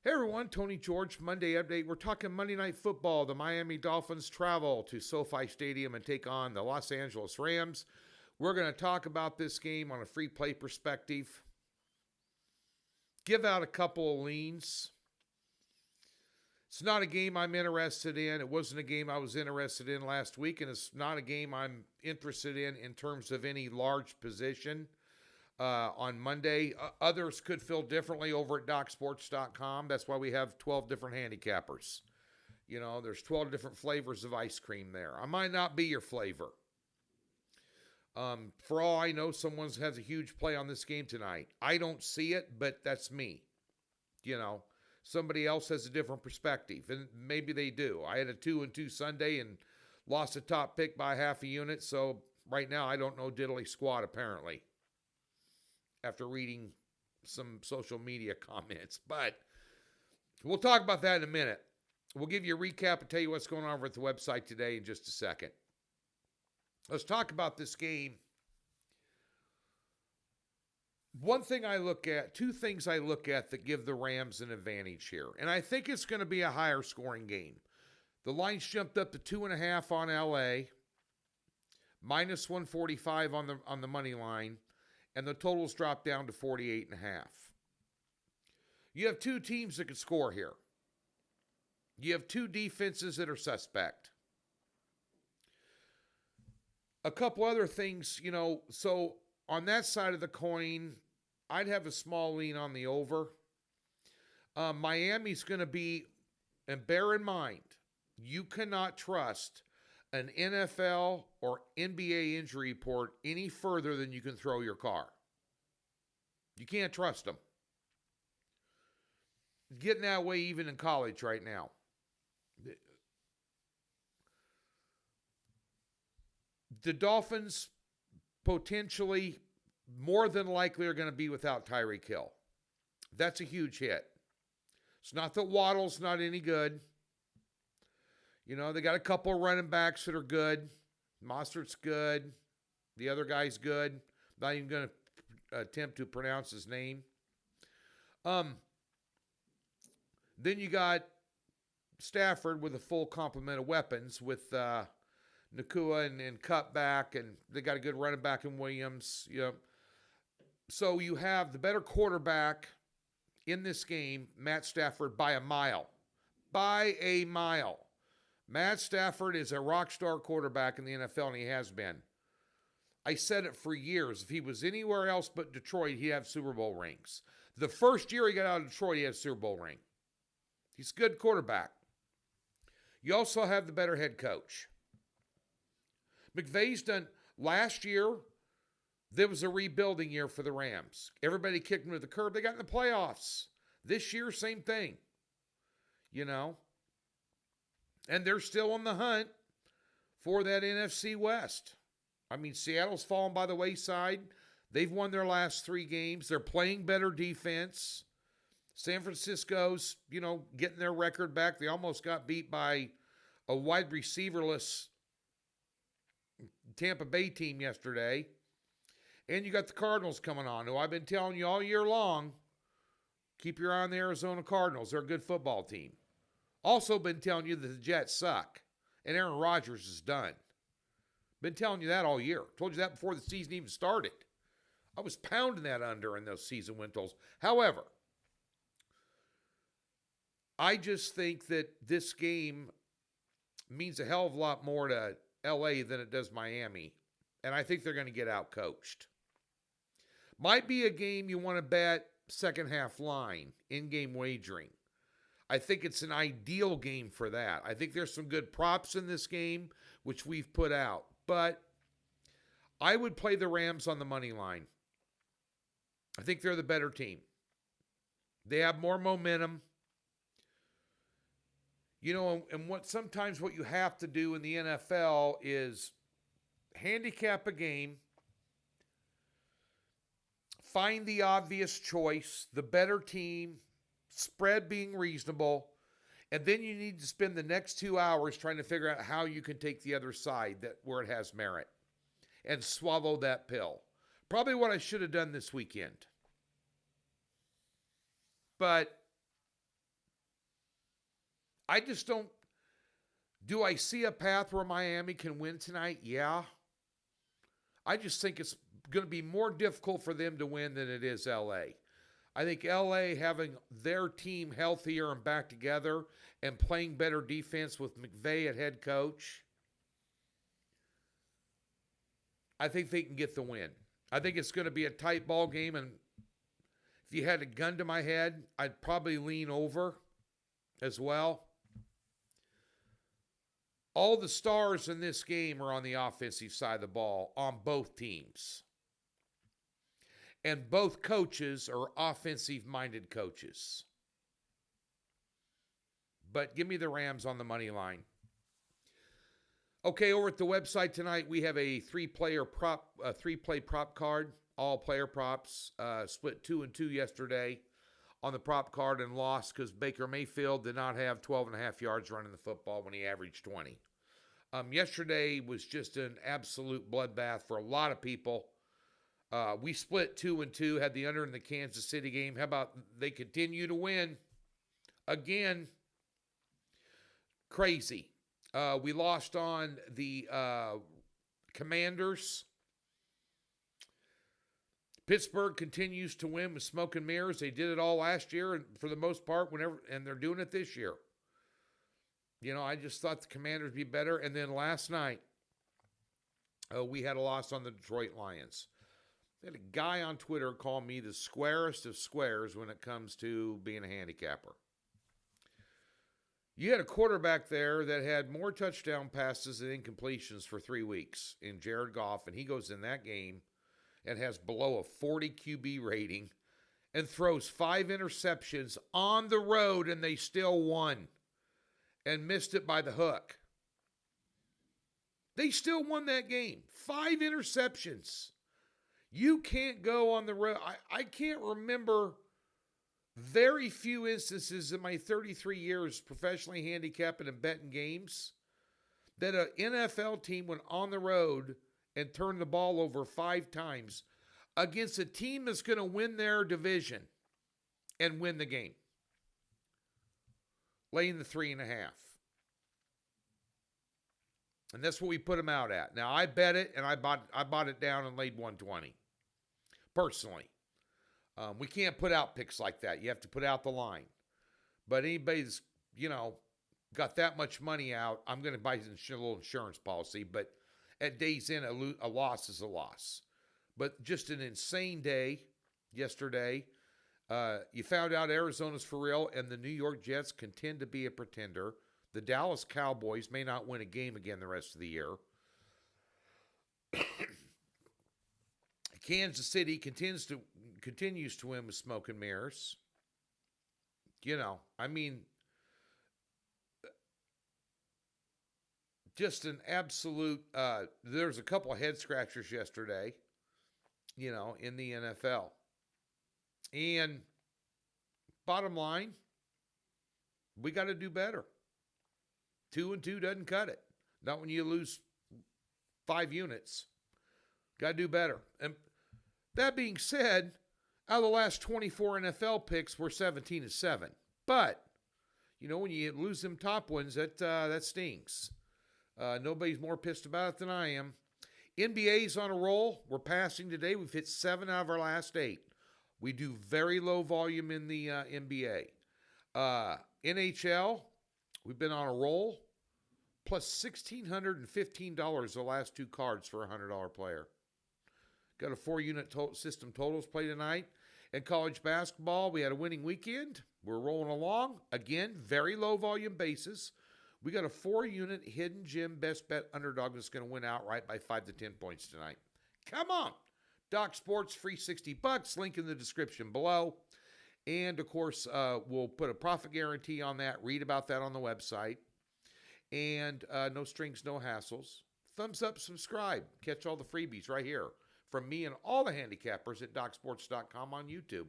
Hey everyone, Tony George, Monday Update. We're talking Monday Night Football. The Miami Dolphins travel to SoFi Stadium and take on the Los Angeles Rams. We're going to talk about this game on a free play perspective, give out a couple of leans. It's not a game I'm interested in. It wasn't a game I was interested in last week, and it's not a game I'm interested in terms of any large position. On Monday. Others could feel differently over at DocSports.com. That's why we have 12 different handicappers. You know, there's 12 different flavors of ice cream there. I might not be your flavor. For all I know, someone has a huge play on this game tonight. I don't see it, but that's me. You know, somebody else has a different perspective, and maybe they do. I had a 2-2 Sunday and lost a top pick by half a unit, so right now I don't know diddly squat apparently, after reading some social media comments. But we'll talk about that in a minute. We'll give you a recap and tell you what's going on over at the website today in just a second. Let's talk about this game. One thing I look at, two things I look at that give the Rams an advantage here. And I think it's going to be a higher scoring game. The line's jumped up to 2.5 on LA, minus 145 on the money line, and the totals drop down to 48.5. You have two teams that can score here. You have two defenses that are suspect. A couple other things, so on that side of the coin, I'd have a small lean on the over. Miami's going to be, and bear in mind, you cannot trust an NFL or NBA injury report any further than you can throw your car. You can't trust them. Getting that way even in college right now. The Dolphins potentially, more than likely, are going to be without Tyreek Hill. That's a huge hit. It's not that Waddle's not any good. You know, they got a couple of running backs that are good. Mostert's good. The other guy's good. Not even going to attempt to pronounce his name. Then you got Stafford with a full complement of weapons with Nakua and Cutback, and they got a good running back in Williams. So you have the better quarterback in this game, Matt Stafford, by a mile. By a mile. Matt Stafford is a rock star quarterback in the NFL, and he has been. I said it for years. If he was anywhere else but Detroit, he'd have Super Bowl rings. The first year he got out of Detroit, he had a Super Bowl ring. He's a good quarterback. You also have the better head coach. McVay's done, last year, there was a rebuilding year for the Rams. Everybody kicked them to the curb. They got in the playoffs. This year, same thing. And they're still on the hunt for that NFC West. I mean, Seattle's fallen by the wayside. They've won their last 3 games. They're playing better defense. San Francisco's, getting their record back. They almost got beat by a wide receiverless Tampa Bay team yesterday. And you got the Cardinals coming on, who I've been telling you all year long, keep your eye on the Arizona Cardinals. They're a good football team. Also been telling you that the Jets suck and Aaron Rodgers is done. Been telling you that all year. Told you that before the season even started. I was pounding that under in those season win totals. However, I just think that this game means a hell of a lot more to LA than it does Miami. And I think they're going to get out-coached. Might be a game you want to bet second half line, in-game wagering. I think it's an ideal game for that. I think there's some good props in this game, which we've put out. But I would play the Rams on the money line. I think they're the better team. They have more momentum. And sometimes what you have to do in the NFL is handicap a game, find the obvious choice, the better team, spread being reasonable, and then you need to spend the next 2 hours trying to figure out how you can take the other side where it has merit and swallow that pill. Probably what I should have done this weekend. But I just don't. Do I see a path where Miami can win tonight? Yeah. I just think it's going to be more difficult for them to win than it is LA. I think LA having their team healthier and back together and playing better defense with McVay at head coach, I think they can get the win. I think it's going to be a tight ball game, and if you had a gun to my head, I'd probably lean over as well. All the stars in this game are on the offensive side of the ball on both teams. And both coaches are offensive-minded coaches. But give me the Rams on the money line. Okay, over at the website tonight, we have a three-play prop card, all player props. Split 2-2 yesterday on the prop card and lost because Baker Mayfield did not have 12.5 yards running the football when he averaged 20. Yesterday was just an absolute bloodbath for a lot of people. We split 2-2, had the under in the Kansas City game. How about they continue to win? Again, crazy. We lost on the Commanders. Pittsburgh continues to win with smoke and mirrors. They did it all last year, and for the most part, and they're doing it this year. You know, I just thought the Commanders would be better. And then last night, we had a loss on the Detroit Lions. I had a guy on Twitter call me the squarest of squares when it comes to being a handicapper. You had a quarterback there that had more touchdown passes than incompletions for 3 weeks in Jared Goff, and he goes in that game and has below a 40 QB rating and throws 5 interceptions on the road, and they still won and missed it by the hook. They still won that game. 5 interceptions. You can't go on the road. I can't remember very few instances in my 33 years professionally handicapping and betting games that an NFL team went on the road and turned the ball over 5 times against a team that's going to win their division and win the game. Laying the 3.5. And that's what we put them out at. Now, I bet it, and I bought it down and laid 120. Personally. We can't put out picks like that. You have to put out the line. But anybody that's, got that much money out, I'm going to buy a little insurance policy. But at day's end, a loss is a loss. But just an insane day yesterday. You found out Arizona's for real, and the New York Jets contend to be a pretender. The Dallas Cowboys may not win a game again the rest of the year. Kansas City continues to win with smoke and mirrors. Just an absolute, there's a couple of head scratchers yesterday, in the NFL. And bottom line, we got to do better. 2-2 doesn't cut it. Not when you lose 5 units. Got to do better. And that being said, out of the last 24 NFL picks, we're 17-7. But, when you lose them top ones, that stings. Nobody's more pissed about it than I am. NBA's on a roll. We're passing today. We've hit 7 out of our last 8. We do very low volume in the NBA. NHL, we've been on a roll. Plus $1,615 the last 2 cards for a $100 player. Got a 4-unit system totals play tonight. In college basketball, we had a winning weekend. We're rolling along. Again, very low volume basis. We got a 4-unit hidden gem best bet underdog that's going to win outright by 5 to 10 points tonight. Come on. Doc Sports, free $60. Link in the description below. And, of course, we'll put a profit guarantee on that. Read about that on the website. And no strings, no hassles. Thumbs up, subscribe. Catch all the freebies right here from me and all the handicappers at DocSports.com on YouTube.